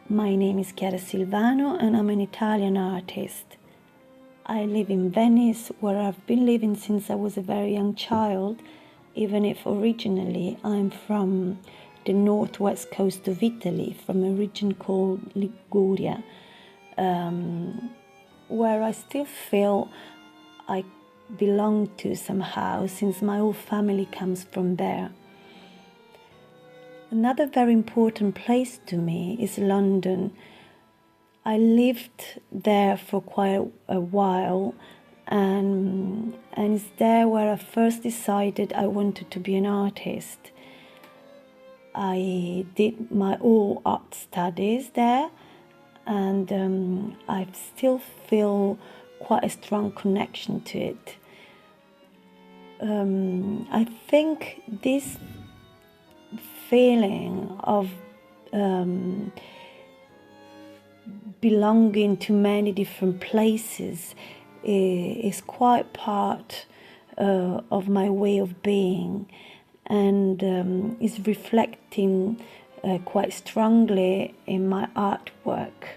My name is Chiara Silvano and I'm an Italian artist. I live in Venice, where I've been living since I was a very young child, even if originally I'm from the northwest coast of Italy, from a region called Liguria, where I still feel I belong to somehow, since my whole family comes from there. Another very important place to me is London. I lived there for quite a while, and it's there where I first decided I wanted to be an artist. I did my all art studies there, and I still feel quite a strong connection to it. I think this feeling of belonging to many different places is quite part of my way of being, and is reflecting quite strongly in my artwork.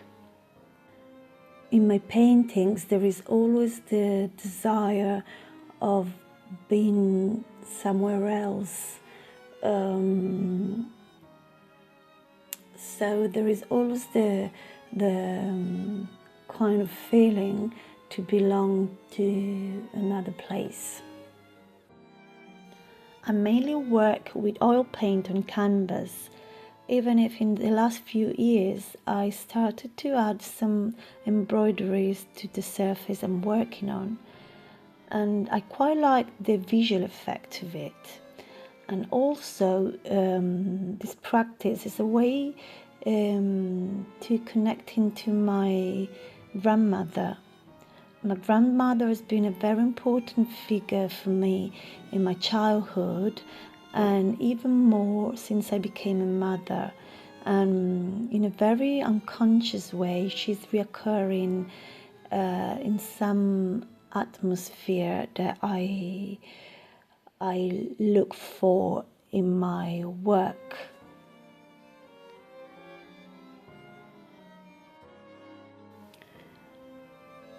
In my paintings, there is always the desire of being somewhere else. So there is always the kind of feeling to belong to another place. I mainly work with oil paint on canvas, even if in the last few years I started to add some embroideries to the surface I'm working on, and I quite like the visual effect of it. And also this practice is a way to connect into my grandmother. My grandmother has been a very important figure for me in my childhood, and even more since I became a mother. And in a very unconscious way, she's reoccurring in some atmosphere that I look for in my work.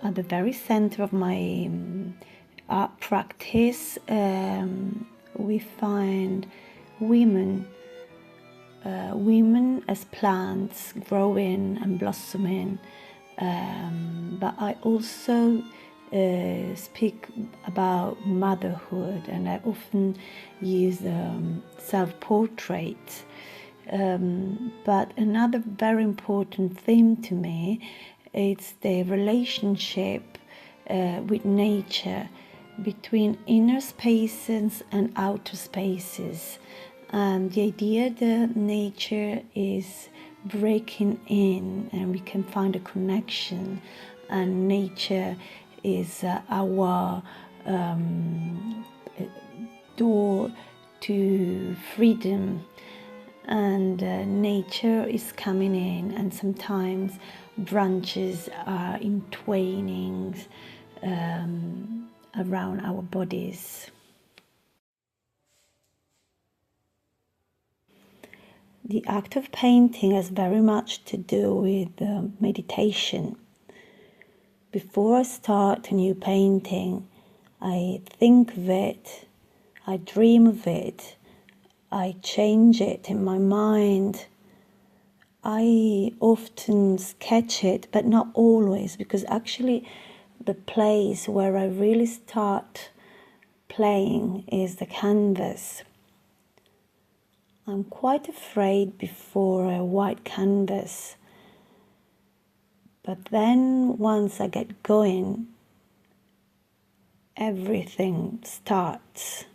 At the very center of my art practice, we find women as plants growing and blossoming, but I also speak about motherhood, and I often use self-portraits. But another very important theme to me is the relationship with nature, between inner spaces and outer spaces, and the idea that nature is breaking in and we can find a connection, and nature is our door to freedom, and nature is coming in, and sometimes branches are entwining around our bodies. The act of painting has very much to do with meditation. Before I start a new painting, I think of it, I dream of it, I change it in my mind. I often sketch it, but not always, because actually the place where I really start playing is the canvas. I'm quite afraid before a white canvas, but then once I get going, everything starts.